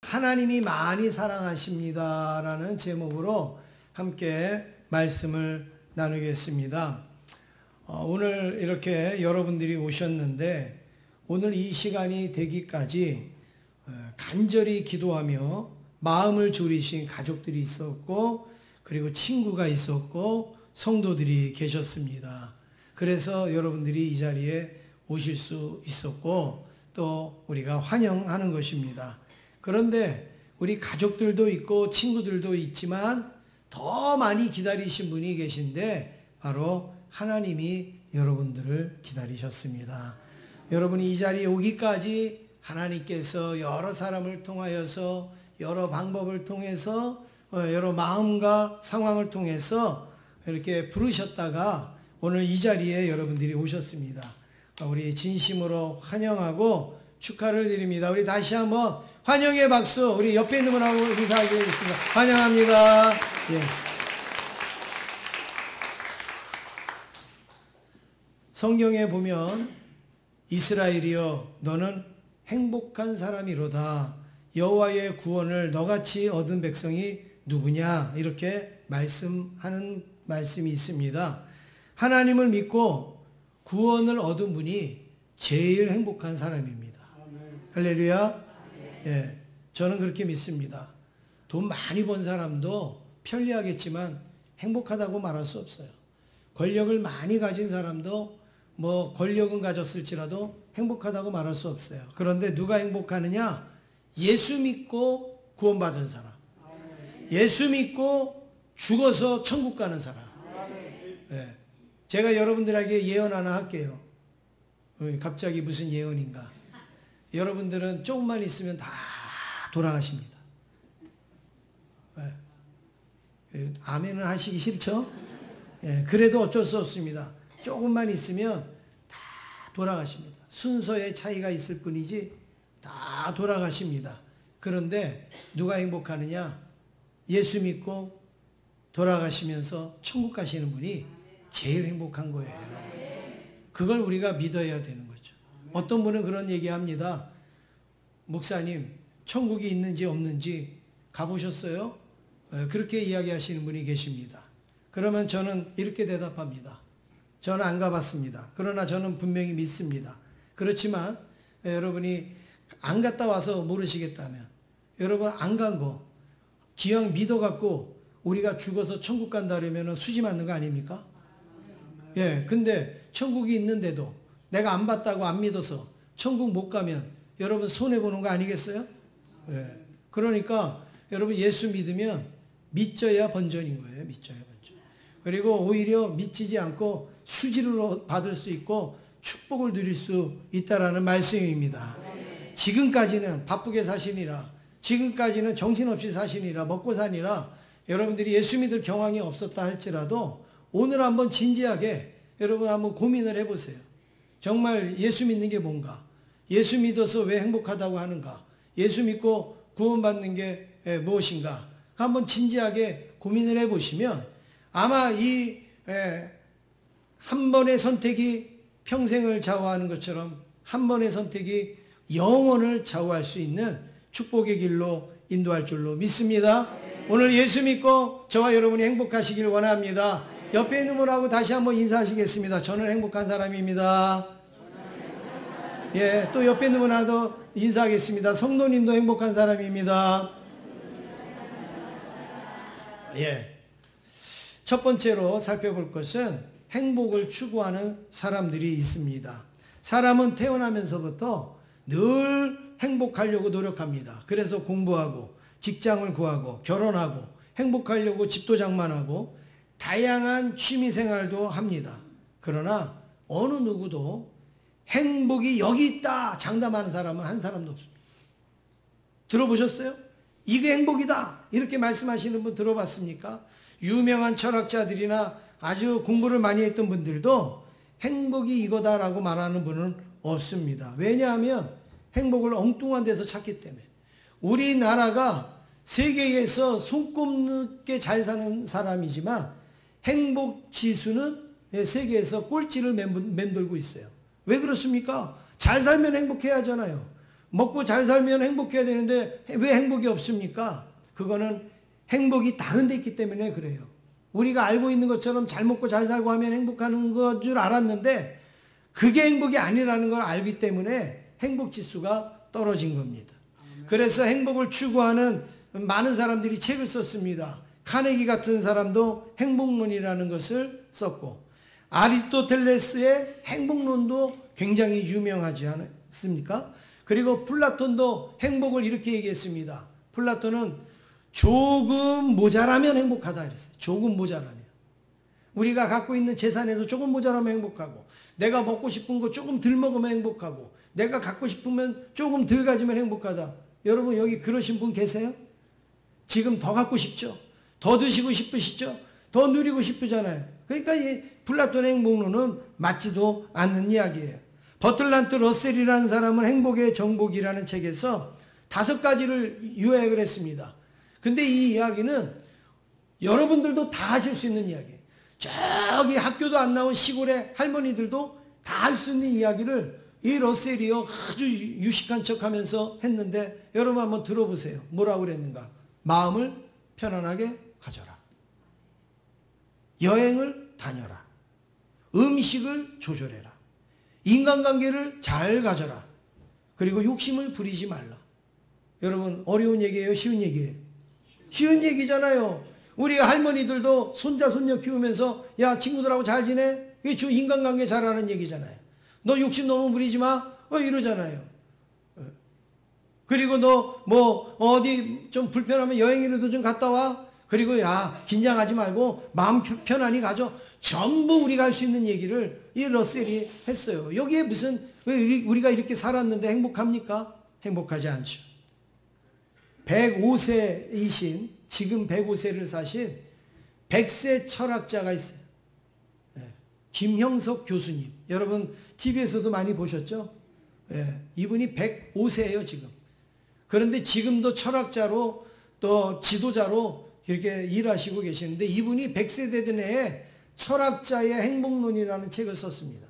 하나님이 많이 사랑하십니다라는 제목으로 함께 말씀을 나누겠습니다. 오늘 이렇게 여러분들이 오셨는데 오늘 이 시간이 되기까지 간절히 기도하며 마음을 졸이신 가족들이 있었고 그리고 친구가 있었고 성도들이 계셨습니다. 그래서 여러분들이 이 자리에 오실 수 있었고 또 우리가 환영하는 것입니다. 그런데 우리 가족들도 있고 친구들도 있지만 더 많이 기다리신 분이 계신데 바로 하나님이 여러분들을 기다리셨습니다. 여러분이 이 자리에 오기까지 하나님께서 여러 사람을 통하여서 여러 방법을 통해서 여러 마음과 상황을 통해서 이렇게 부르셨다가 오늘 이 자리에 여러분들이 오셨습니다. 우리 진심으로 환영하고 축하를 드립니다. 우리 다시 한번 환영의 박수 우리 옆에 있는 분하고 인사하겠습니다. 환영합니다. 예. 성경에 보면 이스라엘이여 너는 행복한 사람이로다. 여호와의 구원을 너같이 얻은 백성이 누구냐 이렇게 말씀하는 말씀이 있습니다. 하나님을 믿고 구원을 얻은 분이 제일 행복한 사람입니다. 할렐루야. 예, 저는 그렇게 믿습니다. 돈 많이 번 사람도 편리하겠지만 행복하다고 말할 수 없어요. 권력을 많이 가진 사람도 뭐 권력은 가졌을지라도 행복하다고 말할 수 없어요. 그런데 누가 행복하느냐? 예수 믿고 구원받은 사람. 예수 믿고 죽어서 천국 가는 사람. 예, 제가 여러분들에게 예언 하나 할게요. 갑자기 무슨 예언인가? 여러분들은 조금만 있으면 다 돌아가십니다. 예. 아멘은 하시기 싫죠? 예, 그래도 어쩔 수 없습니다. 조금만 있으면 다 돌아가십니다. 순서의 차이가 있을 뿐이지 다 돌아가십니다. 그런데 누가 행복하느냐? 예수 믿고 돌아가시면서 천국 가시는 분이 제일 행복한 거예요. 그걸 우리가 믿어야 되는 거죠. 어떤 분은 그런 얘기합니다. 목사님, 천국이 있는지 없는지 가보셨어요? 그렇게 이야기하시는 분이 계십니다. 그러면 저는 이렇게 대답합니다. 저는 안 가봤습니다. 그러나 저는 분명히 믿습니다. 그렇지만 여러분이 안 갔다 와서 모르시겠다면 여러분 안 간 거 기왕 믿어갖고 우리가 죽어서 천국 간다 그러면 수지 맞는 거 아닙니까? 예, 근데 천국이 있는데도 내가 안 봤다고 안 믿어서 천국 못 가면 여러분 손해보는 거 아니겠어요? 예. 그러니까 여러분 예수 믿으면 믿져야 번전인 거예요. 믿져야 번전. 그리고 오히려 믿지 않고 수지로 받을 수 있고 축복을 누릴 수 있다라는 말씀입니다. 지금까지는 바쁘게 사시니라, 지금까지는 정신없이 사시니라, 먹고 사니라 여러분들이 예수 믿을 경황이 없었다 할지라도 오늘 한번 진지하게 여러분 한번 고민을 해보세요. 정말 예수 믿는 게 뭔가? 예수 믿어서 왜 행복하다고 하는가? 예수 믿고 구원받는 게 무엇인가? 한번 진지하게 고민을 해보시면 아마 이 한 번의 선택이 평생을 좌우하는 것처럼 한 번의 선택이 영원을 좌우할 수 있는 축복의 길로 인도할 줄로 믿습니다. 오늘 예수 믿고 저와 여러분이 행복하시길 원합니다. 옆에 있는 분하고 다시 한번 인사하시겠습니다. 저는 행복한 사람입니다. 예, 또 옆에 있는 분하고 인사하겠습니다. 성도님도 행복한 사람입니다. 예. 첫 번째로 살펴볼 것은 행복을 추구하는 사람들이 있습니다. 사람은 태어나면서부터 늘 행복하려고 노력합니다. 그래서 공부하고 직장을 구하고 결혼하고 행복하려고 집도 장만하고 다양한 취미생활도 합니다. 그러나 어느 누구도 행복이 여기 있다 장담하는 사람은 한 사람도 없습니다. 들어보셨어요? 이게 행복이다 이렇게 말씀하시는 분 들어봤습니까? 유명한 철학자들이나 아주 공부를 많이 했던 분들도 행복이 이거다라고 말하는 분은 없습니다. 왜냐하면 행복을 엉뚱한 데서 찾기 때문에. 우리나라가 세계에서 손꼽게 잘 사는 사람이지만 행복 지수는 세계에서 꼴찌를 맴돌고 있어요. 왜 그렇습니까? 잘 살면 행복해야 하잖아요. 먹고 잘 살면 행복해야 되는데 왜 행복이 없습니까? 그거는 행복이 다른 데 있기 때문에 그래요. 우리가 알고 있는 것처럼 잘 먹고 잘 살고 하면 행복하는 것 줄 알았는데 그게 행복이 아니라는 걸 알기 때문에 행복 지수가 떨어진 겁니다. 그래서 행복을 추구하는 많은 사람들이 책을 썼습니다. 카네기 같은 사람도 행복론이라는 것을 썼고 아리스토텔레스의 행복론도 굉장히 유명하지 않습니까? 그리고 플라톤도 행복을 이렇게 얘기했습니다. 플라톤은 조금 모자라면 행복하다 그랬어요. 조금 모자라면. 우리가 갖고 있는 재산에서 조금 모자라면 행복하고 내가 먹고 싶은 거 조금 덜 먹으면 행복하고 내가 갖고 싶으면 조금 덜 가지면 행복하다. 여러분 여기 그러신 분 계세요? 지금 더 갖고 싶죠? 더 드시고 싶으시죠? 더 누리고 싶으잖아요. 그러니까 이 플라톤의 행복론은 맞지도 않는 이야기예요. 버틀란트 러셀이라는 사람은 행복의 정복이라는 책에서 5가지를 요약을 했습니다. 근데 이 이야기는 여러분들도 다 하실 수 있는 이야기예요. 저기 학교도 안 나온 시골의 할머니들도 다 할 수 있는 이야기를 이 러셀이요 아주 유식한 척하면서 했는데 여러분 한번 들어보세요. 뭐라고 그랬는가? 마음을 편안하게 가져라. 여행을 다녀라. 음식을 조절해라. 인간관계를 잘 가져라. 그리고 욕심을 부리지 말라. 여러분 어려운 얘기예요? 쉬운 얘기예요? 쉬운 얘기잖아요. 우리 할머니들도 손자 손녀 키우면서 야 친구들하고 잘 지내? 이게 인간관계 잘하는 얘기잖아요. 너 욕심 너무 부리지 마? 이러잖아요. 그리고 너 뭐 어디 좀 불편하면 여행이라도 좀 갔다 와? 그리고 야 긴장하지 말고 마음 편안히 가져. 전부 우리가 할 수 있는 얘기를 이 러셀이 했어요. 여기에 무슨 우리가 이렇게 살았는데 행복합니까? 행복하지 않죠. 105세이신 지금 105세를 사신 100세 철학자가 있어요. 김형석 교수님. 여러분 TV에서도 많이 보셨죠? 이분이 105세예요 지금. 그런데 지금도 철학자로 또 지도자로 이렇게 일하시고 계시는데 이분이 100세 되던 해에 철학자의 행복론이라는 책을 썼습니다.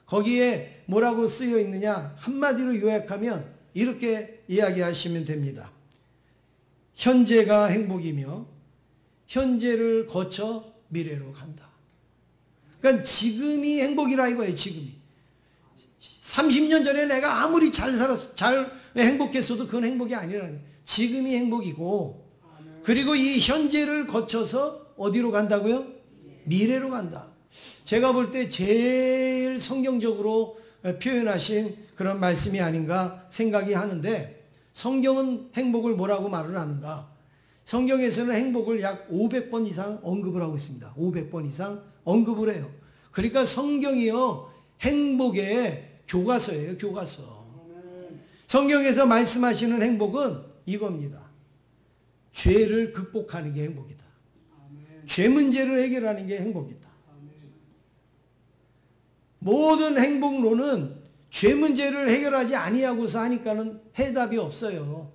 거기에 뭐라고 쓰여 있느냐? 한마디로 요약하면 이렇게 이야기하시면 됩니다. 현재가 행복이며 현재를 거쳐 미래로 간다. 그러니까 지금이 행복이라 이거예요. 지금이. 30년 전에 내가 아무리 잘 행복했어도 그건 행복이 아니라는 거예요. 지금이 행복이고 그리고 이 현재를 거쳐서 어디로 간다고요? 미래로 간다. 제가 볼 때 제일 성경적으로 표현하신 그런 말씀이 아닌가 생각이 하는데 성경은 행복을 뭐라고 말을 하는가? 성경에서는 행복을 약 500번 이상 언급을 하고 있습니다. 500번 이상 언급을 해요. 그러니까 성경이요 행복의 교과서예요. 교과서. 성경에서 말씀하시는 행복은 이겁니다. 죄를 극복하는 게 행복이다. 죄 문제를 해결하는 게 행복이다. 모든 행복론은 죄 문제를 해결하지 아니하고서 하니까는 해답이 없어요.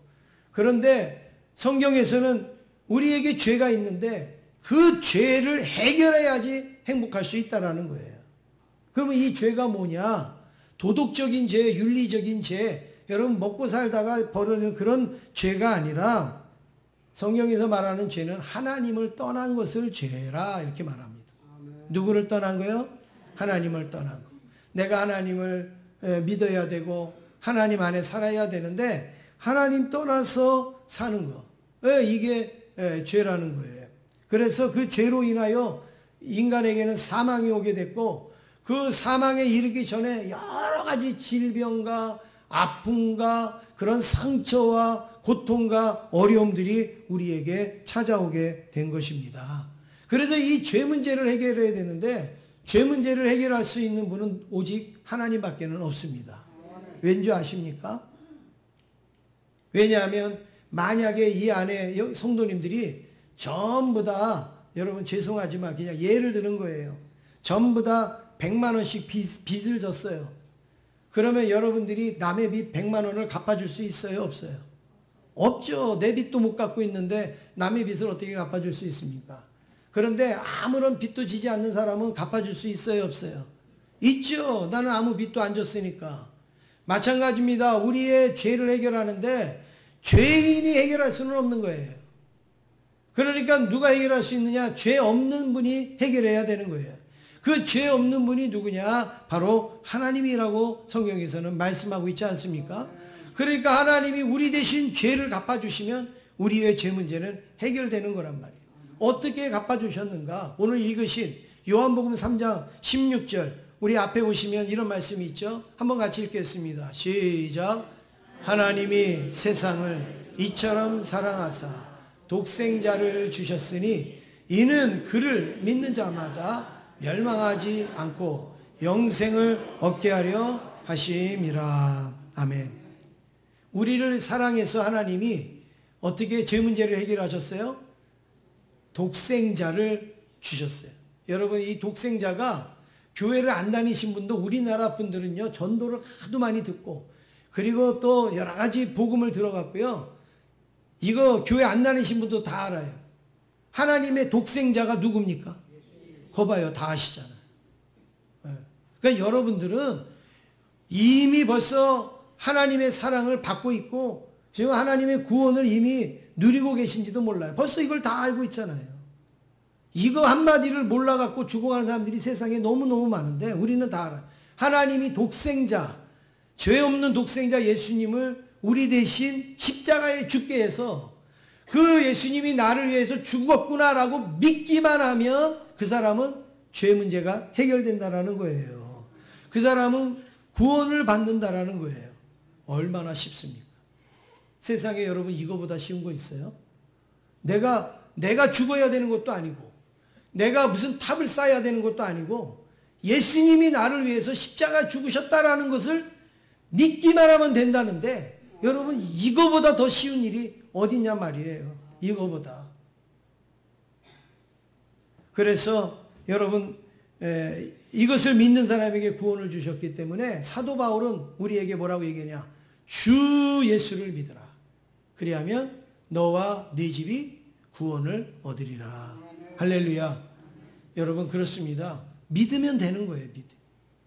그런데 성경에서는 우리에게 죄가 있는데 그 죄를 해결해야지 행복할 수 있다는 거예요. 그러면 이 죄가 뭐냐? 도덕적인 죄, 윤리적인 죄, 여러분 먹고 살다가 벌어지는 그런 죄가 아니라 성경에서 말하는 죄는 하나님을 떠난 것을 죄라 이렇게 말합니다. 누구를 떠난 거요? 하나님을 떠난 거. 내가 하나님을 믿어야 되고 하나님 안에 살아야 되는데 하나님 떠나서 사는 거. 이게 죄라는 거예요. 그래서 그 죄로 인하여 인간에게는 사망이 오게 됐고 그 사망에 이르기 전에 여러 가지 질병과 아픔과 그런 상처와 고통과 어려움들이 우리에게 찾아오게 된 것입니다. 그래서 이 죄 문제를 해결해야 되는데 죄 문제를 해결할 수 있는 분은 오직 하나님밖에는 없습니다. 왠지 아십니까? 왜냐하면 만약에 이 안에 성도님들이 전부 다 여러분 죄송하지만 그냥 예를 드는 거예요. 전부 다 100만 원씩 빚을 졌어요. 그러면 여러분들이 남의 빚 100만 원을 갚아줄 수 있어요? 없어요? 없죠. 내 빚도 못 갚고 있는데 남의 빚을 어떻게 갚아줄 수 있습니까? 그런데 아무런 빚도 지지 않는 사람은 갚아줄 수 있어요? 없어요? 있죠. 나는 아무 빚도 안 졌으니까. 마찬가지입니다. 우리의 죄를 해결하는데 죄인이 해결할 수는 없는 거예요. 그러니까 누가 해결할 수 있느냐? 죄 없는 분이 해결해야 되는 거예요. 그 죄 없는 분이 누구냐? 바로 하나님이라고 성경에서는 말씀하고 있지 않습니까? 그러니까 하나님이 우리 대신 죄를 갚아주시면 우리의 죄 문제는 해결되는 거란 말이에요. 어떻게 갚아주셨는가? 오늘 읽으신 요한복음 3장 16절 우리 앞에 보시면 이런 말씀이 있죠. 한번 같이 읽겠습니다. 시작. 하나님이 세상을 이처럼 사랑하사 독생자를 주셨으니 이는 그를 믿는 자마다 멸망하지 않고 영생을 얻게 하려 하심이라. 아멘. 우리를 사랑해서 하나님이 어떻게 죄 문제를 해결하셨어요? 독생자를 주셨어요. 여러분, 이 독생자가 교회를 안 다니신 분도 우리나라 분들은요, 전도를 하도 많이 듣고 그리고 또 여러 가지 복음을 들어갔고요. 이거 교회 안 다니신 분도 다 알아요. 하나님의 독생자가 누굽니까? 거 봐요. 다 아시잖아요. 그러니까 여러분들은 이미 벌써 하나님의 사랑을 받고 있고 지금 하나님의 구원을 이미 누리고 계신지도 몰라요. 벌써 이걸 다 알고 있잖아요. 이거 한마디를 몰라갖고 죽어가는 사람들이 세상에 너무너무 많은데 우리는 다 알아요. 하나님이 독생자, 죄 없는 독생자 예수님을 우리 대신 십자가에 죽게 해서 그 예수님이 나를 위해서 죽었구나라고 믿기만 하면 그 사람은 죄 문제가 해결된다라는 거예요. 그 사람은 구원을 받는다라는 거예요. 얼마나 쉽습니까? 세상에 여러분 이거보다 쉬운 거 있어요? 내가 죽어야 되는 것도 아니고 내가 무슨 탑을 쌓아야 되는 것도 아니고 예수님이 나를 위해서 십자가 죽으셨다라는 것을 믿기만 하면 된다는데 여러분 이거보다 더 쉬운 일이 어딨냐 말이에요. 이거보다. 그래서 여러분 이것을 믿는 사람에게 구원을 주셨기 때문에 사도 바울은 우리에게 뭐라고 얘기하냐? 주 예수를 믿으라. 그리하면 너와 네 집이 구원을 얻으리라. 할렐루야. 여러분 그렇습니다. 믿으면 되는 거예요.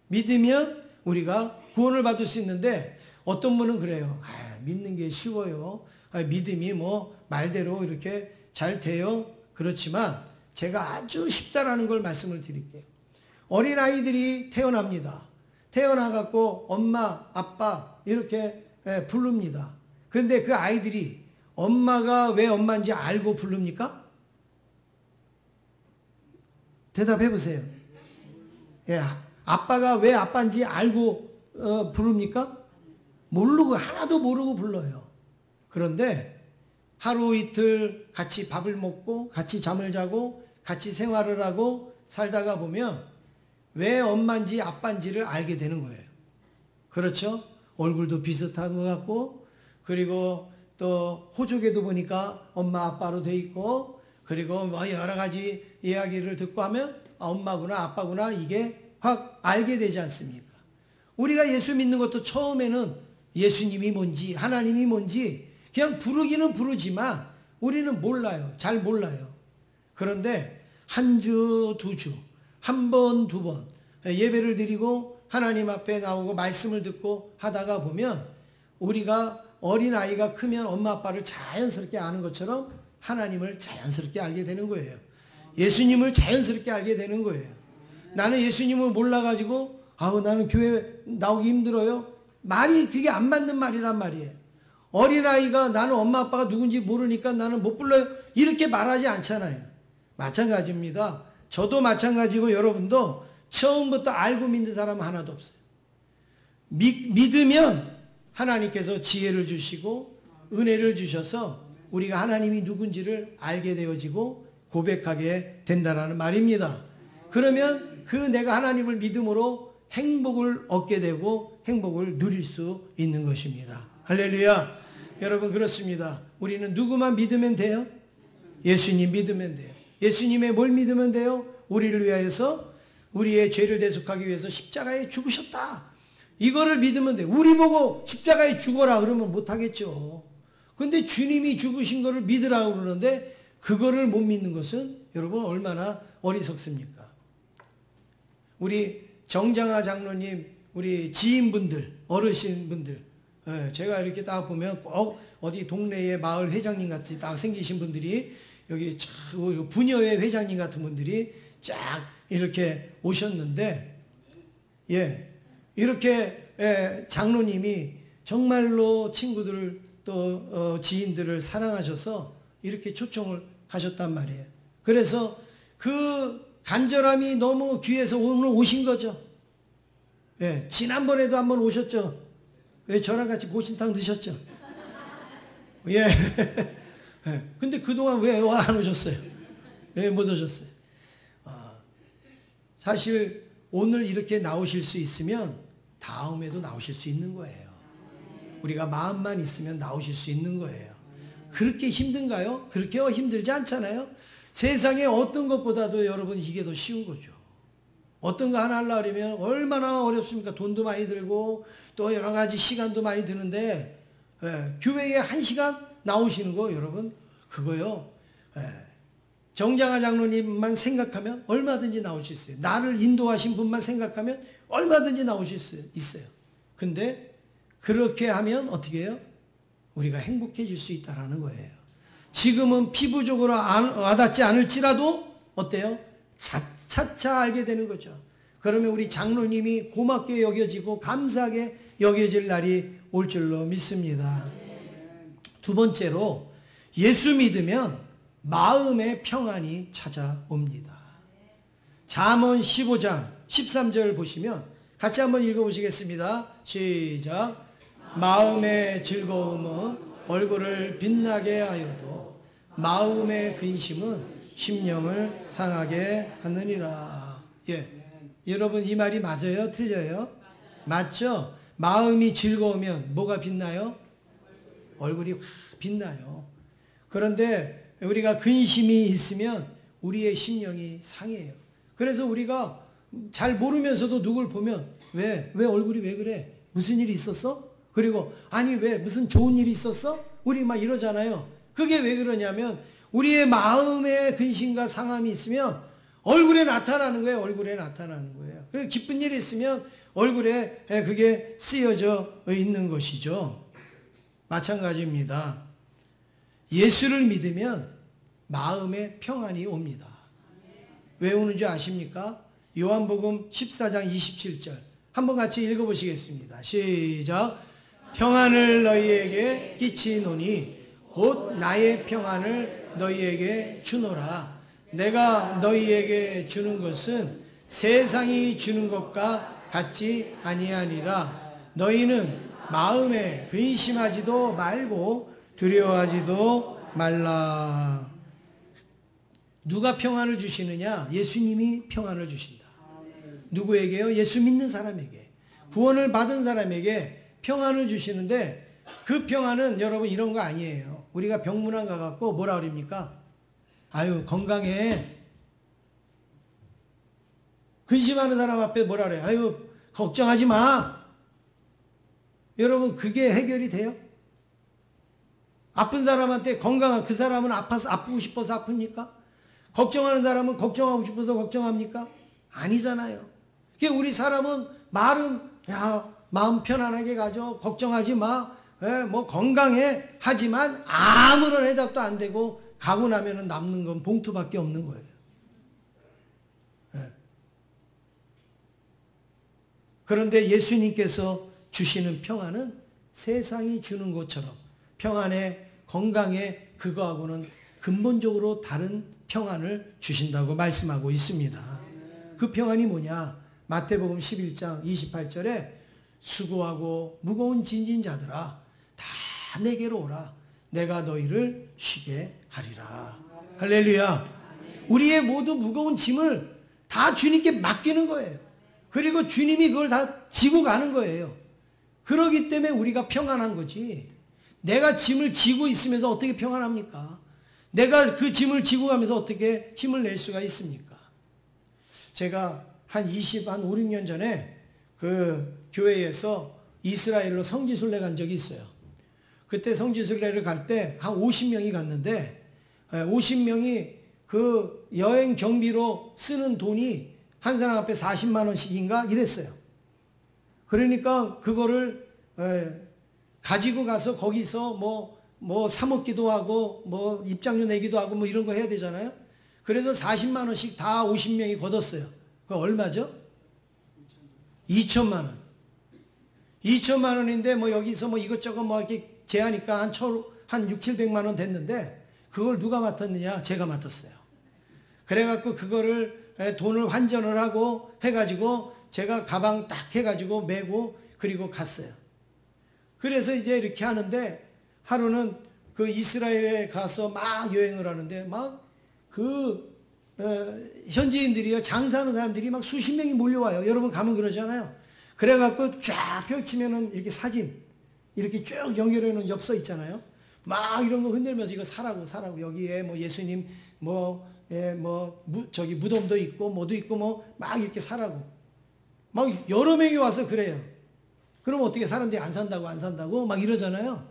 믿으면 우리가 구원을 받을 수 있는데 어떤 분은 그래요. 믿는 게 쉬워요. 믿음이 뭐 말대로 이렇게 잘 돼요. 그렇지만 제가 아주 쉽다라는 걸 말씀을 드릴게요. 어린아이들이 태어납니다. 태어나갖고 엄마, 아빠 이렇게 부릅니다. 그런데 그 아이들이 엄마가 왜 엄마인지 알고 부릅니까? 대답해 보세요. 예, 아빠가 왜 아빠인지 알고 부릅니까? 모르고 하나도 모르고 불러요. 그런데 하루 이틀 같이 밥을 먹고 같이 잠을 자고 같이 생활을 하고 살다가 보면 왜 엄마인지 아빠인지를 알게 되는 거예요. 그렇죠? 얼굴도 비슷한 것 같고 그리고 또 호족에도 보니까 엄마 아빠로 돼 있고 그리고 뭐 여러 가지 이야기를 듣고 하면 엄마구나 아빠구나 이게 확 알게 되지 않습니까? 우리가 예수 믿는 것도 처음에는 예수님이 뭔지 하나님이 뭔지 그냥 부르기는 부르지만 우리는 몰라요. 잘 몰라요. 그런데 한 주, 두 주, 한 번, 두 번 예배를 드리고 하나님 앞에 나오고 말씀을 듣고 하다가 보면 우리가 어린아이가 크면 엄마 아빠를 자연스럽게 아는 것처럼 하나님을 자연스럽게 알게 되는 거예요. 예수님을 자연스럽게 알게 되는 거예요. 나는 예수님을 몰라가지고 나는 교회 나오기 힘들어요. 말이 그게 안 맞는 말이란 말이에요. 어린아이가 나는 엄마 아빠가 누군지 모르니까 나는 못 불러요. 이렇게 말하지 않잖아요. 마찬가지입니다. 저도 마찬가지고 여러분도 처음부터 알고 믿는 사람은 하나도 없어요. 믿으면 하나님께서 지혜를 주시고 은혜를 주셔서 우리가 하나님이 누군지를 알게 되어지고 고백하게 된다는 말입니다. 그러면 그 내가 하나님을 믿음으로 행복을 얻게 되고 행복을 누릴 수 있는 것입니다. 할렐루야. 여러분 그렇습니다. 우리는 누구만 믿으면 돼요? 예수님 믿으면 돼요. 예수님의 뭘 믿으면 돼요? 우리를 위하여서 우리의 죄를 대속하기 위해서 십자가에 죽으셨다. 이거를 믿으면 돼요. 우리 보고 십자가에 죽어라 그러면 못하겠죠. 근데 주님이 죽으신 거를 믿으라고 그러는데 그거를 못 믿는 것은 여러분 얼마나 어리석습니까? 우리 정장하 장로님 우리 지인분들, 어르신분들, 제가 이렇게 딱 보면 꼭 어디 동네의 마을 회장님 같이 딱 생기신 분들이 여기 부녀회 회장님 같은 분들이 쫙 이렇게 오셨는데, 이렇게 장로님이 정말로 친구들을 또 지인들을 사랑하셔서 이렇게 초청을 하셨단 말이에요. 그래서 그 간절함이 너무 귀해서 오늘 오신 거죠. 지난번에도 한번 오셨죠. 저랑 같이 보신탕 드셨죠. 근데 그동안 왜 안 오셨어요? 왜 못 오셨어요? 사실 오늘 이렇게 나오실 수 있으면 다음에도 나오실 수 있는 거예요. 우리가 마음만 있으면 나오실 수 있는 거예요. 그렇게 힘든가요? 그렇게 힘들지 않잖아요. 세상에 어떤 것보다도 여러분 이게 더 쉬운 거죠. 어떤 거 하나 하려고 하면 얼마나 어렵습니까? 돈도 많이 들고 또 여러 가지 시간도 많이 드는데, 교회에 1시간 나오시는 거 여러분, 그거요. 정장하 장로님만 생각하면 얼마든지 나오실 수 있어요. 나를 인도하신 분만 생각하면 얼마든지 나오실 수 있어요. 근데 그렇게 하면 어떻게 해요? 우리가 행복해질 수 있다는 거예요. 지금은 피부적으로 와닿지 않을지라도 어때요? 차차 알게 되는 거죠. 그러면 우리 장로님이 고맙게 여겨지고 감사하게 여겨질 날이 올 줄로 믿습니다. 두 번째로, 예수 믿으면 마음의 평안이 찾아옵니다. 잠언 15장 13절 보시면 같이 한번 읽어보시겠습니다. 시작. 마음의 즐거움은 얼굴을 빛나게 하여도 마음의 근심은 심령을 상하게 하느니라. 여러분 이 말이 맞아요? 틀려요? 맞죠? 마음이 즐거우면 뭐가 빛나요? 얼굴이 확 빛나요. 그런데 우리가 근심이 있으면 우리의 심령이 상해요. 그래서 우리가 잘 모르면서도 누굴 보면 왜 얼굴이 왜 그래? 무슨 일이 있었어? 그리고 아니 왜 무슨 좋은 일이 있었어? 우리 막 이러잖아요. 그게 왜 그러냐면 우리의 마음에 근심과 상함이 있으면 얼굴에 나타나는 거예요. 얼굴에 나타나는 거예요. 그래서 기쁜 일이 있으면 얼굴에 그게 쓰여져 있는 것이죠. 마찬가지입니다. 예수를 믿으면 마음에 평안이 옵니다. 왜 오는지 아십니까? 요한복음 14장 27절 한번 같이 읽어보시겠습니다. 시작. 평안을 너희에게 끼치노니 곧 나의 평안을 너희에게 주노라. 내가 너희에게 주는 것은 세상이 주는 것과 같지 아니하니라. 너희는 마음에 근심하지도 말고 두려워하지도 말라. 누가 평안을 주시느냐? 예수님이 평안을 주신다. 누구에게요? 예수 믿는 사람에게, 구원을 받은 사람에게 평안을 주시는데, 그 평안은 여러분 이런 거 아니에요. 우리가 병문안 가갖고 뭐라 그럽니까? 아유 건강해. 근심하는 사람 앞에 뭐라 그래요? 아유 걱정하지 마. 여러분 그게 해결이 돼요? 아픈 사람한테 건강한 그 사람은 아프고 싶어서 아픕니까? 걱정하는 사람은 걱정하고 싶어서 걱정합니까? 아니잖아요. 우리 사람은 말은 야 마음 편안하게 가져, 걱정하지 마, 뭐 건강해 하지만 아무런 해답도 안 되고 가고 나면은 남는 건 봉투밖에 없는 거예요. 그런데 예수님께서 주시는 평안은 세상이 주는 것처럼 평안에 건강에 그거하고는 근본적으로 다른 평안을 주신다고 말씀하고 있습니다. 그 평안이 뭐냐? 마태복음 11장 28절에 수고하고 무거운 짐진 자들아 다 내게로 오라. 내가 너희를 쉬게 하리라. 할렐루야. 우리의 모두 무거운 짐을 다 주님께 맡기는 거예요. 그리고 주님이 그걸 다 지고 가는 거예요. 그러기 때문에 우리가 평안한 거지. 내가 짐을 지고 있으면서 어떻게 평안합니까? 내가 그 짐을 지고 가면서 어떻게 힘을 낼 수가 있습니까? 제가 한 5, 6년 전에 그 교회에서 이스라엘로 성지순례 간 적이 있어요. 그때 성지순례를 갈 때 한 50명이 갔는데 50명이 그 여행 경비로 쓰는 돈이 한 사람 앞에 40만 원씩인가 이랬어요. 그러니까 그거를 가지고 가서 거기서 뭐 사 먹기도 하고 뭐 입장료 내기도 하고 뭐 이런 거 해야 되잖아요. 그래서 40만 원씩 다 50명이 걷었어요. 그 얼마죠? 2천만 원. 2천만 원인데 뭐 여기서 뭐 이것저것 뭐 이렇게 제하니까 한 6, 700만 원 됐는데 그걸 누가 맡았느냐? 제가 맡았어요. 그래갖고 그거를 돈을 환전을 하고 해가지고 제가 가방 딱 해가지고 메고 그리고 갔어요. 그래서 이제 이렇게 하는데 하루는 그 이스라엘에 가서 막 여행을 하는데 막 그 현지인들이요, 장사하는 사람들이 막 수십 명이 몰려와요. 여러분 가면 그러잖아요. 그래갖고 쫙 펼치면은 이렇게 사진 이렇게 쭉 연결해 놓은 엽서 있잖아요. 막 이런 거 흔들면서 이거 사라고 여기에 뭐 예수님 저기 무덤도 있고 뭐도 있고 뭐 막 이렇게 사라고 막 여러 명이 와서 그래요. 그럼 어떻게 사람들이 안 산다고 막 이러잖아요.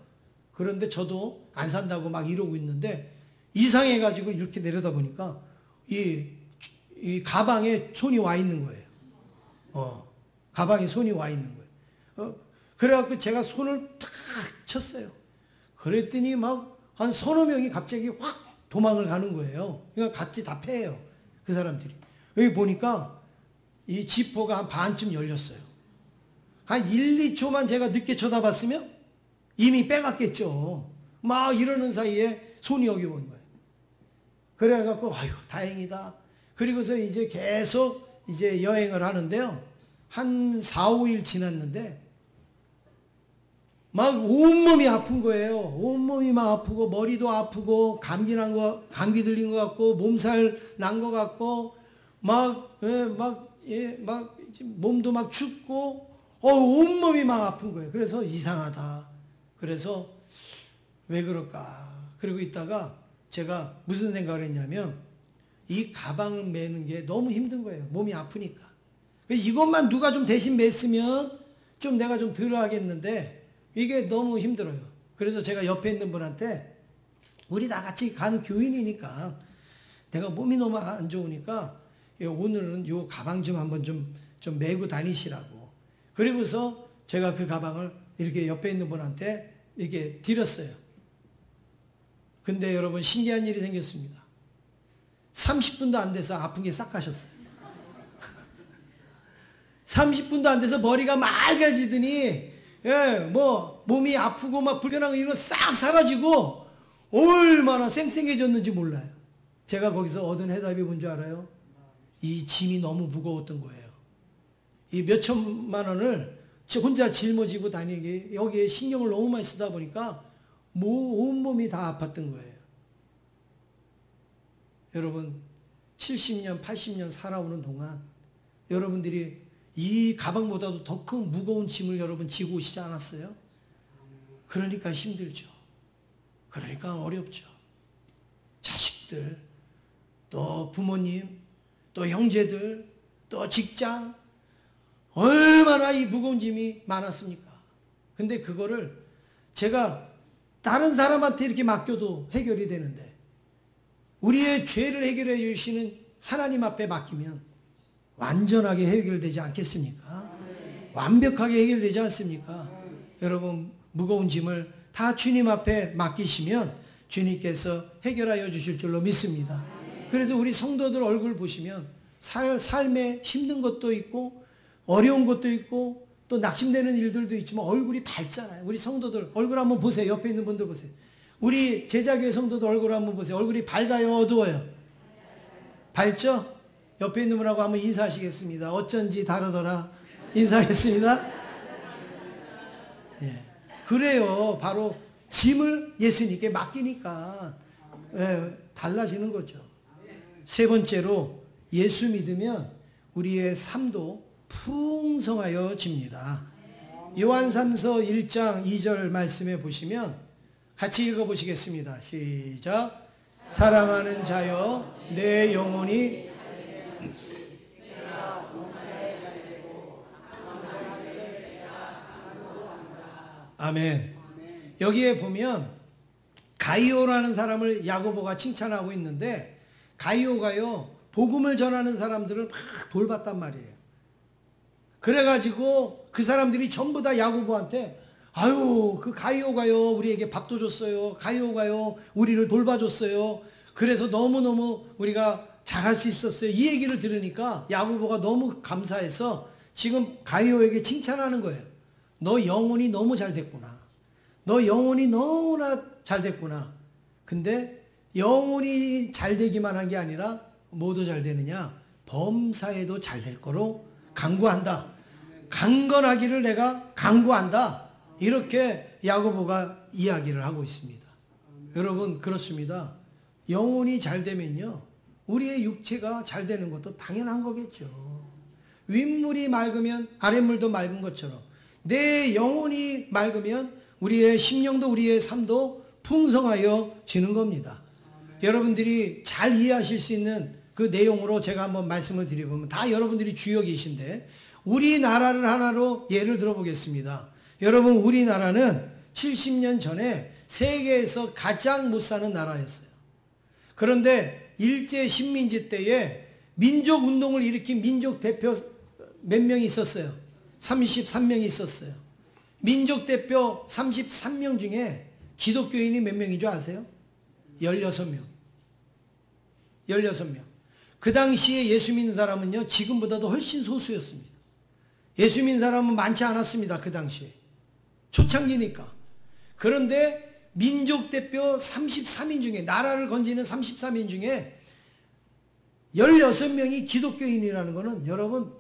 그런데 저도 안 산다고 막 이러고 있는데 이상해가지고 이렇게 내려다 보니까 이 가방에 손이 와 있는 거예요. 가방에 손이 와 있는 거예요. 그래갖고 제가 손을 탁 쳤어요. 그랬더니 막 한 서너 명이 갑자기 확 도망을 가는 거예요. 그러니까 같이 다 패요. 그 사람들이. 여기 보니까 이 지퍼가 한 반쯤 열렸어요. 한 1, 2초만 제가 늦게 쳐다봤으면 이미 빼갔겠죠. 막 이러는 사이에 손이 여기 보인 거예요. 그래갖고 아유 다행이다. 그리고서 이제 계속 이제 여행을 하는데요. 한 4, 5일 지났는데 막 온몸이 아픈 거예요. 온몸이 막 아프고 머리도 아프고 감기 들린 것 같고 몸살 난 것 같고 막 몸도 막 춥고 온몸이 막 아픈 거예요. 그래서 이상하다. 그래서 왜 그럴까? 그러고 있다가 제가 무슨 생각을 했냐면 이 가방을 메는 게 너무 힘든 거예요. 몸이 아프니까. 이것만 누가 좀 대신 맸으면 좀 내가 좀 덜 하겠는데 이게 너무 힘들어요. 그래서 제가 옆에 있는 분한테 우리 다 같이 간 교인이니까 내가 몸이 너무 안 좋으니까 오늘은 요 가방 좀 한번 좀 메고 다니시라고. 그리고서 제가 그 가방을 이렇게 옆에 있는 분한테 이렇게 드렸어요. 근데 여러분 신기한 일이 생겼습니다. 30분도 안 돼서 아픈 게 싹 가셨어요. 30분도 안 돼서 머리가 맑아지더니 뭐 몸이 아프고 막 불편하고 이런 거 싹 사라지고 얼마나 쌩쌩해졌는지 몰라요. 제가 거기서 얻은 해답이 뭔지 알아요? 이 짐이 너무 무거웠던 거예요. 이 몇천만 원을 혼자 짊어지고 다니기 여기에 신경을 너무 많이 쓰다 보니까 온몸이 다 아팠던 거예요. 여러분 70년 80년 살아오는 동안 여러분들이 이 가방보다도 더 큰 무거운 짐을 여러분 지고 오시지 않았어요? 그러니까 힘들죠. 그러니까 어렵죠. 자식들, 또 부모님, 또 형제들, 또 직장, 얼마나 이 무거운 짐이 많았습니까? 근데 그거를 제가 다른 사람한테 이렇게 맡겨도 해결이 되는데 우리의 죄를 해결해 주시는 하나님 앞에 맡기면 완전하게 해결되지 않겠습니까? 완벽하게 해결되지 않습니까? 여러분 무거운 짐을 다 주님 앞에 맡기시면 주님께서 해결하여 주실 줄로 믿습니다. 그래서 우리 성도들 얼굴 보시면 삶에 힘든 것도 있고 어려운 것도 있고 또 낙심되는 일들도 있지만 얼굴이 밝잖아요. 우리 성도들 얼굴 한번 보세요. 옆에 있는 분들 보세요. 우리 제자교회 성도들 얼굴 한번 보세요. 얼굴이 밝아요, 어두워요? 밝죠? 옆에 있는 분하고 한번 인사하시겠습니다. 어쩐지 다르더라. 인사하겠습니다. 예. 그래요. 바로 짐을 예수님께 맡기니까 달라지는 거죠. 세 번째로 예수 믿으면 우리의 삶도 풍성하여집니다. 요한삼서 1장 2절 말씀에 보시면 같이 읽어보시겠습니다. 시작. 사랑하는 자여 내 영혼이 아멘. 여기에 보면 가이오라는 사람을 야고보가 칭찬하고 있는데 가이오가요 복음을 전하는 사람들을 막 돌봤단 말이에요. 그래가지고 그 사람들이 전부 다 야고보한테 아유 그 가이오가요 우리에게 밥도 줬어요. 가이오가요 우리를 돌봐줬어요. 그래서 너무너무 우리가 잘할 수 있었어요. 이 얘기를 들으니까 야고보가 너무 감사해서 지금 가이오에게 칭찬하는 거예요. 너 영혼이 너무 잘 됐구나. 너 영혼이 너무나 잘 됐구나. 근데 영혼이 잘 되기만 한 게 아니라 뭐도 잘 되느냐? 범사에도 잘 될 거로 간구한다. 강건하기를 내가 간구한다. 이렇게 야고보가 이야기를 하고 있습니다. 여러분 그렇습니다. 영혼이 잘 되면요. 우리의 육체가 잘 되는 것도 당연한 거겠죠. 윗물이 맑으면 아랫물도 맑은 것처럼 내 영혼이 맑으면 우리의 심령도 우리의 삶도 풍성하여 지는 겁니다. 여러분들이 잘 이해하실 수 있는 그 내용으로 제가 한번 말씀을 드려보면 다 여러분들이 주역이신데 우리나라를 하나로 예를 들어보겠습니다. 여러분 우리나라는 70년 전에 세계에서 가장 못 사는 나라였어요. 그런데 일제 식민지 때에 민족운동을 일으킨 민족 대표 몇 명이 있었어요. 33명이 있었어요. 민족 대표 33명 중에 기독교인이 몇 명인 줄 아세요? 16명. 16명. 그 당시에 예수 믿는 사람은요, 지금보다도 훨씬 소수였습니다. 예수 믿는 사람은 많지 않았습니다. 그 당시에. 초창기니까. 그런데 민족 대표 33인 중에, 나라를 건지는 33인 중에 16명이 기독교인이라는 것은 여러분,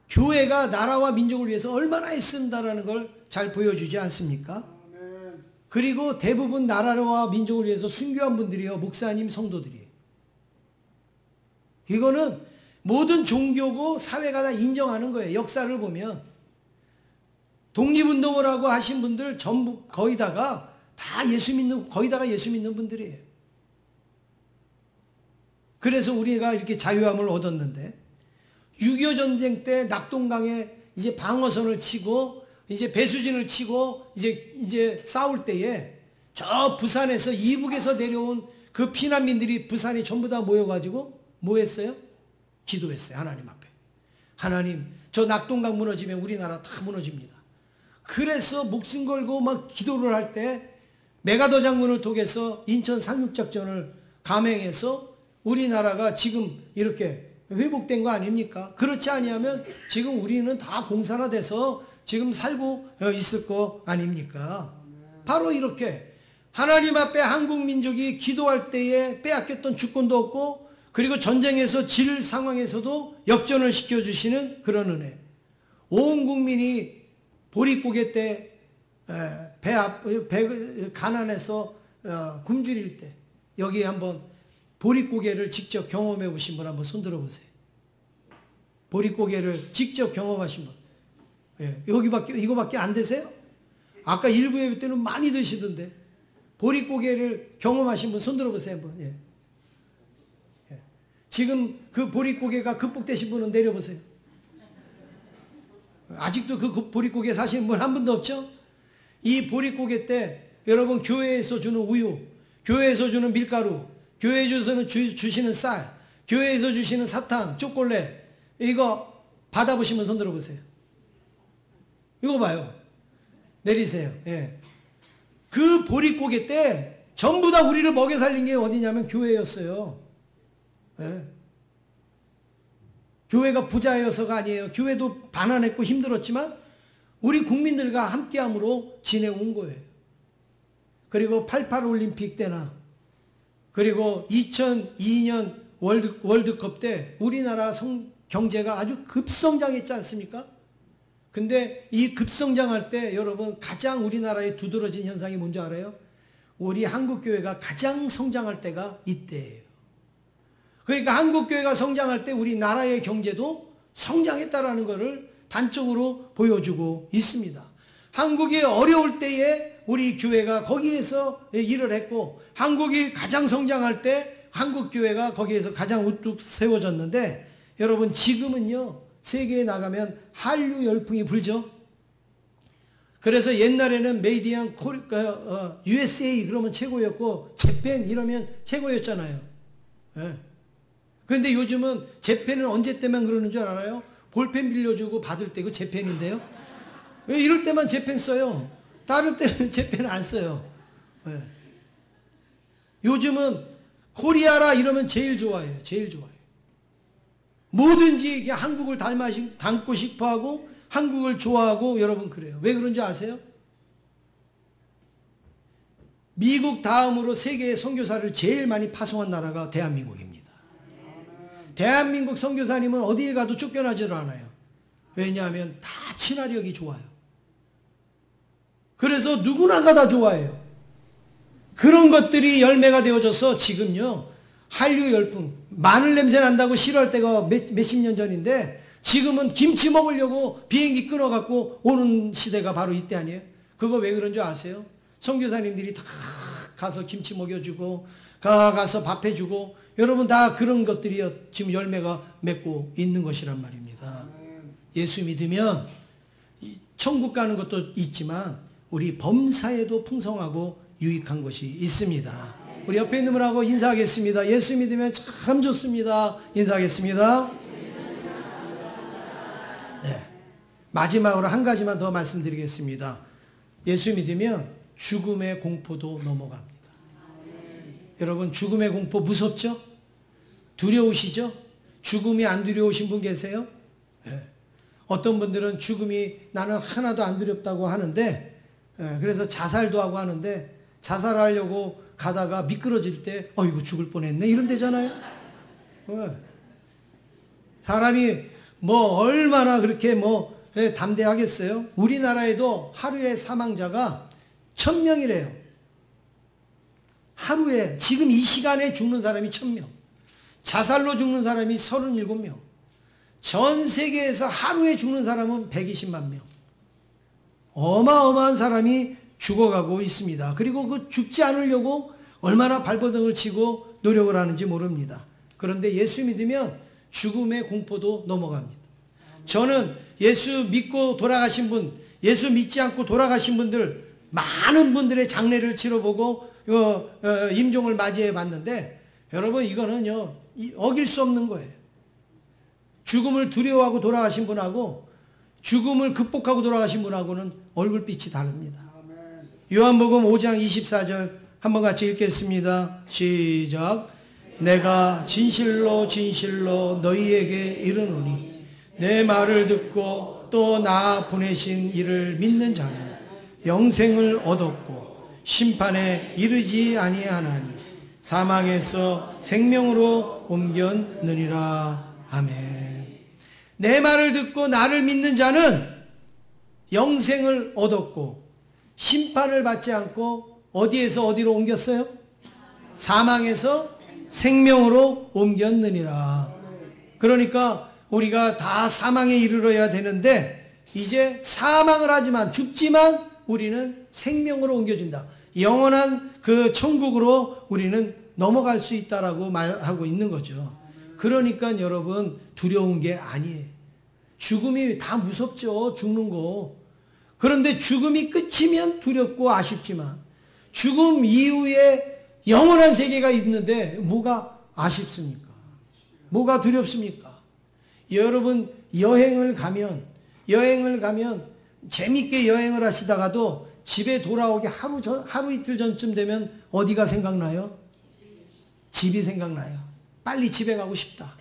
교회가 나라와 민족을 위해서 얼마나 애쓴다라는 걸 잘 보여주지 않습니까? 그리고 대부분 나라와 민족을 위해서 순교한 분들이요, 목사님, 성도들이에요. 이거는 모든 종교고 사회가 다 인정하는 거예요. 역사를 보면 독립운동을 하고 하신 분들 전부 거의 다가 다 예수 믿는, 거의 다가 예수 믿는 분들이에요. 그래서 우리가 이렇게 자유함을 얻었는데 6.25 전쟁 때 낙동강에 이제 방어선을 치고 이제 배수진을 치고 이제 싸울 때에 저 부산에서 이북에서 내려온 그 피난민들이 부산에 전부 다 모여가지고 뭐 했어요? 기도했어요. 하나님 앞에. 하나님, 저 낙동강 무너지면 우리나라 다 무너집니다. 그래서 목숨 걸고 막 기도를 할 때 메가더 장군을 통해서 인천 상륙작전을 감행해서 우리나라가 지금 이렇게 회복된 거 아닙니까? 그렇지 아니하면 지금 우리는 다 공산화돼서 지금 살고 있을 거 아닙니까? 바로 이렇게 하나님 앞에 한국 민족이 기도할 때에 빼앗겼던 주권도 없고 그리고 전쟁에서 질 상황에서도 역전을 시켜주시는 그런 은혜. 온 국민이 보릿고개 때 배 가난해서 굶주릴 때 여기 한번 보릿고개를 직접 경험해 보신 분 한번 손들어 보세요. 보릿고개를 직접 경험하신 분. 예, 이거밖에 안 되세요? 아까 일부 예배 때는 많이 드시던데. 보릿고개를 경험하신 분 손들어 보세요, 한번. 예. 예. 지금 그 보릿고개가 극복되신 분은 내려보세요. 아직도 그 보릿고개 사시는 분 한 분도 없죠? 이 보릿고개 때 여러분 교회에서 주는 우유, 교회에서 주는 밀가루, 교회에서 주시는 쌀, 교회에서 주시는 사탕, 초콜릿 이거 받아보시면 손들어 보세요. 이거 봐요. 내리세요. 예. 그 보릿고개 때 전부 다 우리를 먹여 살린 게 어디냐면 교회였어요. 예. 교회가 부자여서가 아니에요. 교회도 가난했고 힘들었지만 우리 국민들과 함께함으로 지내온 거예요. 그리고 88 올림픽 때나 그리고 2002년 월드컵 때 우리나라 경제가 아주 급성장했지 않습니까? 근데 이 급성장할 때 여러분 가장 우리나라에 두드러진 현상이 뭔지 알아요? 우리 한국교회가 가장 성장할 때가 이때예요. 그러니까 한국교회가 성장할 때 우리나라의 경제도 성장했다라는 것을 단적으로 보여주고 있습니다. 한국이 어려울 때에 우리 교회가 거기에서 일을 했고 한국이 가장 성장할 때 한국교회가 거기에서 가장 우뚝 세워졌는데 여러분 지금은요 세계에 나가면 한류 열풍이 불죠. 그래서 옛날에는 메이디안 USA 그러면 최고였고 재팬 이러면 최고였잖아요. 예. 그런데 요즘은 재팬은 언제 때만 그러는 줄 알아요? 볼펜 빌려주고 받을 때 그 제 펜인데요. 왜 이럴 때만 제 펜 써요. 다른 때는 제 펜 안 써요. 네. 요즘은 코리아라 이러면 제일 좋아해요. 제일 좋아해요. 뭐든지 한국을 닮고 싶어하고 한국을 좋아하고 여러분 그래요. 왜 그런지 아세요? 미국 다음으로 세계의 선교사를 제일 많이 파송한 나라가 대한민국입니다. 대한민국 선교사님은 어디에 가도 쫓겨나지를 않아요. 왜냐하면 다 친화력이 좋아요. 그래서 누구나가 다 좋아해요. 그런 것들이 열매가 되어져서 지금요, 한류 열풍, 마늘 냄새 난다고 싫어할 때가 몇십 년 전인데 지금은 김치 먹으려고 비행기 끊어갖고 오는 시대가 바로 이때 아니에요? 그거 왜 그런 줄 아세요? 선교사님들이 다 가서 김치 먹여주고 가서 밥 해주고 여러분 다 그런 것들이 지금 열매가 맺고 있는 것이란 말입니다. 예수 믿으면 천국 가는 것도 있지만 우리 범사에도 풍성하고 유익한 것이 있습니다. 우리 옆에 있는 분하고 인사하겠습니다. 예수 믿으면 참 좋습니다. 인사하겠습니다. 네. 마지막으로 한 가지만 더 말씀드리겠습니다. 예수 믿으면 죽음의 공포도 넘어갑니다. 여러분 죽음의 공포 무섭죠? 두려우시죠? 죽음이 안 두려우신 분 계세요? 네. 어떤 분들은 죽음이 나는 하나도 안 두렵다고 하는데 그래서 자살도 하고 하는데 자살하려고 가다가 미끄러질 때 이거 죽을 뻔했네 이런 데잖아요. 사람이 얼마나 그렇게 담대하겠어요? 우리나라에도 하루에 사망자가 1000명이래요. 하루에 지금 이 시간에 죽는 사람이 1000명. 자살로 죽는 사람이 37명. 전 세계에서 하루에 죽는 사람은 120만 명. 어마어마한 사람이 죽어가고 있습니다. 그리고 그 죽지 않으려고 얼마나 발버둥을 치고 노력을 하는지 모릅니다. 그런데 예수 믿으면 죽음의 공포도 넘어갑니다. 저는 예수 믿고 돌아가신 분, 예수 믿지 않고 돌아가신 분들 많은 분들의 장례를 치러보고 임종을 맞이해 봤는데 여러분 이거는요 어길 수 없는 거예요. 죽음을 두려워하고 돌아가신 분하고 죽음을 극복하고 돌아가신 분하고는 얼굴빛이 다릅니다. 요한복음 5장 24절 한번 같이 읽겠습니다. 시작. 내가 진실로 진실로 너희에게 이르노니 내 말을 듣고 또 나 보내신 이를 믿는 자는 영생을 얻었고 심판에 이르지 아니하나니 사망에서 생명으로 옮겼느니라. 아멘. 내 말을 듣고 나를 믿는 자는 영생을 얻었고 심판을 받지 않고 어디에서 어디로 옮겼어요? 사망에서 생명으로 옮겼느니라. 그러니까 우리가 다 사망에 이르러야 되는데 이제 사망을 하지만 죽지만 우리는 생명으로 옮겨진다. 영원한 그 천국으로 우리는 넘어갈 수 있다라고 말하고 있는 거죠. 그러니까 여러분 두려운 게 아니에요. 죽음이 다 무섭죠. 죽는 거. 그런데 죽음이 끝이면 두렵고 아쉽지만 죽음 이후에 영원한 세계가 있는데 뭐가 아쉽습니까? 뭐가 두렵습니까? 여러분 여행을 가면 재밌게 여행을 하시다가도 집에 돌아오기 하루 이틀 전쯤 되면 어디가 생각나요? 집이 생각나요. 빨리 집에 가고 싶다.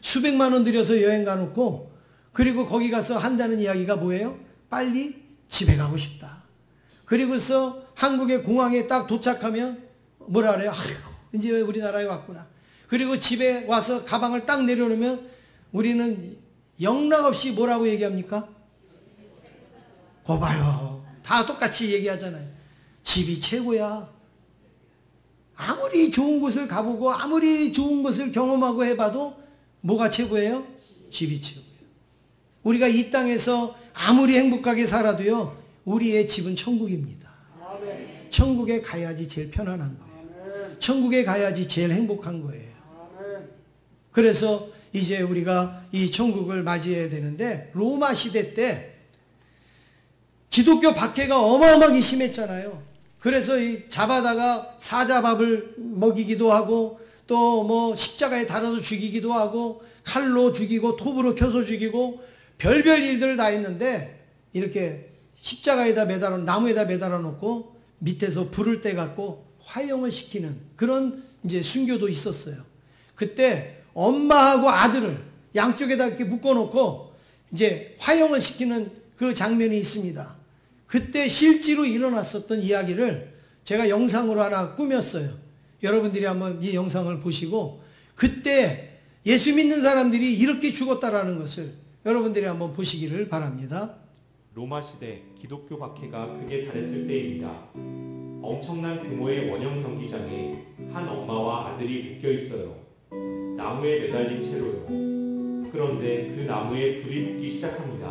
수백만 원 들여서 여행 가놓고 그리고 거기 가서 한다는 이야기가 뭐예요? 빨리 집에 가고 싶다. 그리고서 한국의 공항에 딱 도착하면 뭐라 그래요? 아이고, 이제 우리나라에 왔구나. 그리고 집에 와서 가방을 딱 내려놓으면 우리는 영락없이 뭐라고 얘기합니까? 봐요. 다 똑같이 얘기하잖아요. 집이 최고야. 아무리 좋은 곳을 가보고 아무리 좋은 것을 경험하고 해봐도 뭐가 최고예요? 집이 최고예요. 우리가 이 땅에서 아무리 행복하게 살아도요, 우리의 집은 천국입니다. 아멘. 천국에 가야지 제일 편안한 거예요. 아멘. 천국에 가야지 제일 행복한 거예요. 아멘. 그래서 이제 우리가 이 천국을 맞이해야 되는데 로마 시대 때 기독교 박해가 어마어마하게 심했잖아요. 그래서 이 잡아다가 사자밥을 먹이기도 하고 또 뭐 십자가에 달아서 죽이기도 하고 칼로 죽이고 톱으로 켜서 죽이고 별별 일들을 다 했는데 이렇게 십자가에다 매달아 나무에다 매달아 놓고 밑에서 불을 떼 갖고 화형을 시키는 그런 이제 순교도 있었어요. 그때 엄마하고 아들을 양쪽에다 이렇게 묶어 놓고 이제 화형을 시키는 그 장면이 있습니다. 그때 실제로 일어났었던 이야기를 제가 영상으로 하나 꾸몄어요. 여러분들이 한번 이 영상을 보시고 그때 예수 믿는 사람들이 이렇게 죽었다라는 것을 여러분들이 한번 보시기를 바랍니다. 로마 시대 기독교 박해가 극에 달했을 때입니다. 엄청난 규모의 원형 경기장에 한 엄마와 아들이 묶여 있어요. 나무에 매달린 채로요. 그런데 그 나무에 불이 붙기 시작합니다.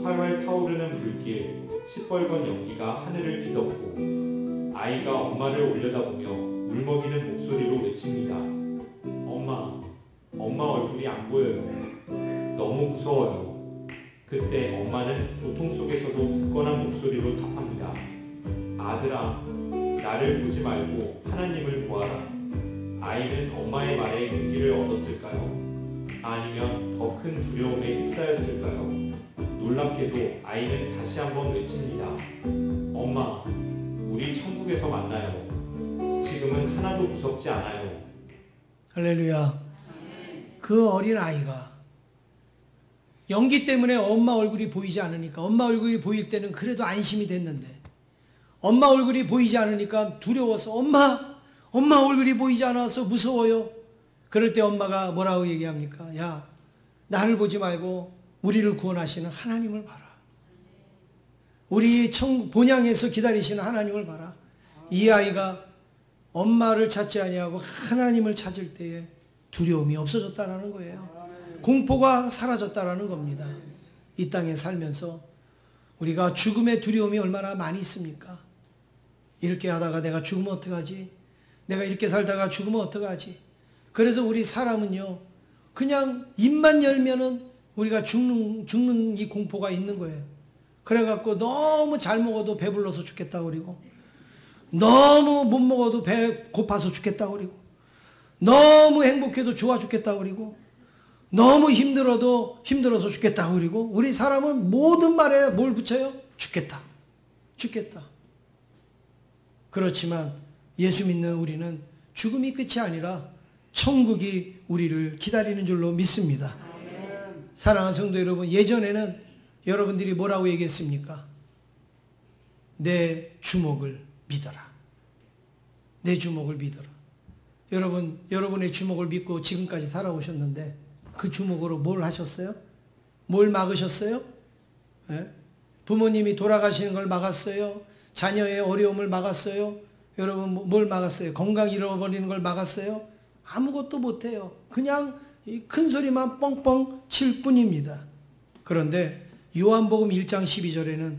활활 타오르는 불길, 시뻘건 연기가 하늘을 뒤덮고 아이가 엄마를 올려다보며 울먹이는 목소리로 외칩니다. 엄마, 엄마 얼굴이 안 보여요. 너무 무서워요. 그때 엄마는 고통 속에서도 굳건한 목소리로 답합니다. 아들아, 나를 보지 말고 하나님을 보아라. 아이는 엄마의 말에 용기를 얻었을까요? 아니면 더 큰 두려움에 휩싸였을까요? 놀랍게도 아이는 다시 한번 외칩니다. 엄마, 우리 천국에서 만나요. 지금은 하나도 무섭지 않아요. 할렐루야. 그 어린 아이가 연기 때문에 엄마 얼굴이 보이지 않으니까 엄마 얼굴이 보일 때는 그래도 안심이 됐는데 엄마 얼굴이 보이지 않으니까 두려워서 엄마 얼굴이 보이지 않아서 무서워요. 그럴 때 엄마가 뭐라고 얘기합니까? 야, 나를 보지 말고 우리를 구원하시는 하나님을 봐라. 우리 본향에서 기다리시는 하나님을 봐라. 이 아이가 엄마를 찾지 아니하고 하나님을 찾을 때에 두려움이 없어졌다라는 거예요. 공포가 사라졌다라는 겁니다. 이 땅에 살면서 우리가 죽음의 두려움이 얼마나 많이 있습니까? 이렇게 하다가 내가 죽으면 어떡하지? 내가 이렇게 살다가 죽으면 어떡하지? 그래서 우리 사람은요, 그냥 입만 열면은 우리가 죽는 이 공포가 있는 거예요. 그래갖고 너무 잘 먹어도 배불러서 죽겠다고 그러고, 너무 못 먹어도 배 고파서 죽겠다고 그러고, 너무 행복해도 좋아 죽겠다고 그러고, 너무 힘들어서 죽겠다고 그러고, 우리 사람은 모든 말에 뭘 붙여요? 죽겠다. 죽겠다. 그렇지만 예수 믿는 우리는 죽음이 끝이 아니라 천국이 우리를 기다리는 줄로 믿습니다. 사랑하는 성도 여러분, 예전에는 여러분들이 뭐라고 얘기했습니까? 내 주먹을 믿어라. 내 주먹을 믿어라. 여러분의 주먹을 믿고 지금까지 살아오셨는데 그 주먹으로 뭘 하셨어요? 뭘 막으셨어요? 예? 부모님이 돌아가시는 걸 막았어요? 자녀의 어려움을 막았어요? 여러분 뭘 막았어요? 건강 잃어버리는 걸 막았어요? 아무것도 못해요. 그냥 큰 소리만 뻥뻥 칠 뿐입니다. 그런데 요한복음 1장 12절에는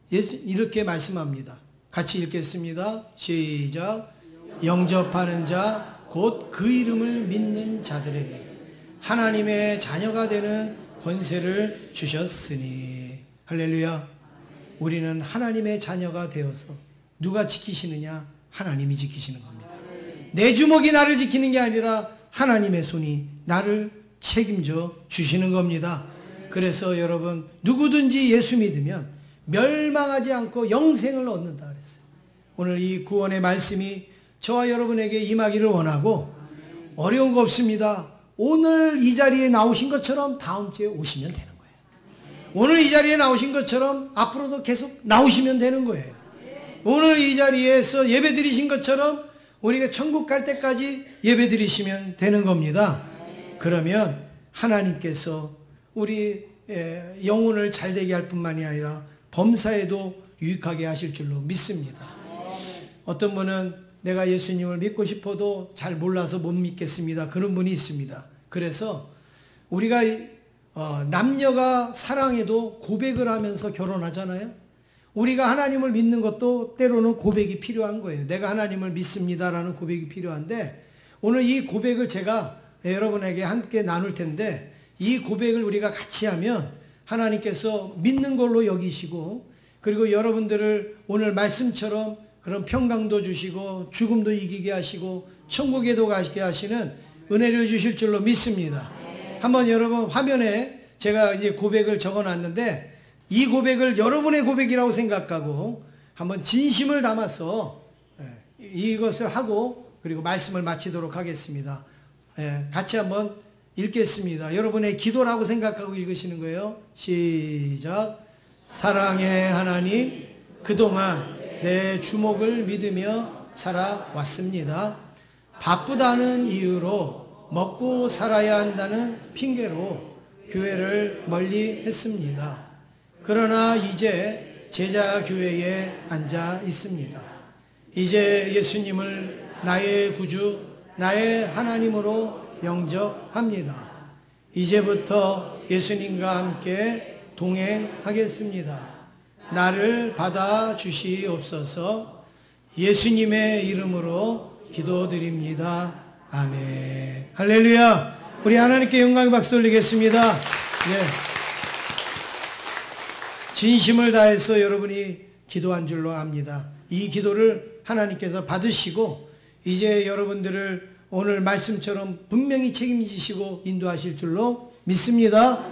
이렇게 말씀합니다. 같이 읽겠습니다. 시작. 영접하는 자 곧 그 이름을 믿는 자들에게 하나님의 자녀가 되는 권세를 주셨으니. 할렐루야. 우리는 하나님의 자녀가 되어서 누가 지키시느냐? 하나님이 지키시는 겁니다. 내 주먹이 나를 지키는 게 아니라 하나님의 손이 나를 책임져 주시는 겁니다. 그래서 여러분, 누구든지 예수 믿으면 멸망하지 않고 영생을 얻는다 그랬어요. 오늘 이 구원의 말씀이 저와 여러분에게 임하기를 원하고, 어려운 거 없습니다. 오늘 이 자리에 나오신 것처럼 다음 주에 오시면 되는 거예요. 오늘 이 자리에 나오신 것처럼 앞으로도 계속 나오시면 되는 거예요. 오늘 이 자리에서 예배 드리신 것처럼 우리가 천국 갈 때까지 예배 드리시면 되는 겁니다. 그러면 하나님께서 우리 영혼을 잘되게 할 뿐만이 아니라 범사에도 유익하게 하실 줄로 믿습니다. 어떤 분은 내가 예수님을 믿고 싶어도 잘 몰라서 못 믿겠습니다. 그런 분이 있습니다. 그래서 우리가 남녀가 사랑해도 고백을 하면서 결혼하잖아요. 우리가 하나님을 믿는 것도 때로는 고백이 필요한 거예요. 내가 하나님을 믿습니다라는 고백이 필요한데, 오늘 이 고백을 제가 여러분에게 함께 나눌 텐데, 이 고백을 우리가 같이 하면 하나님께서 믿는 걸로 여기시고, 그리고 여러분들을 오늘 말씀처럼 그런 평강도 주시고 죽음도 이기게 하시고 천국에도 가게 하시는 은혜를 주실 줄로 믿습니다. 한번 여러분 화면에 제가 이제 고백을 적어놨는데 이 고백을 여러분의 고백이라고 생각하고 한번 진심을 담아서 이것을 하고 그리고 말씀을 마치도록 하겠습니다. 같이 한번 읽겠습니다. 여러분의 기도라고 생각하고 읽으시는 거예요. 시작. 사랑의 하나님, 그동안 내 주목을 믿으며 살아왔습니다. 바쁘다는 이유로 먹고 살아야 한다는 핑계로 교회를 멀리 했습니다. 그러나 이제 제자 교회에 앉아 있습니다. 이제 예수님을 나의 구주, 나의 하나님으로 영접합니다. 이제부터 예수님과 함께 동행하겠습니다. 나를 받아주시옵소서. 예수님의 이름으로 기도드립니다. 아멘. 할렐루야. 우리 하나님께 영광의 박수 올리겠습니다. 진심을 다해서 여러분이 기도한 줄로 압니다. 이 기도를 하나님께서 받으시고 이제 여러분들을 오늘 말씀처럼 분명히 책임지시고 인도하실 줄로 믿습니다.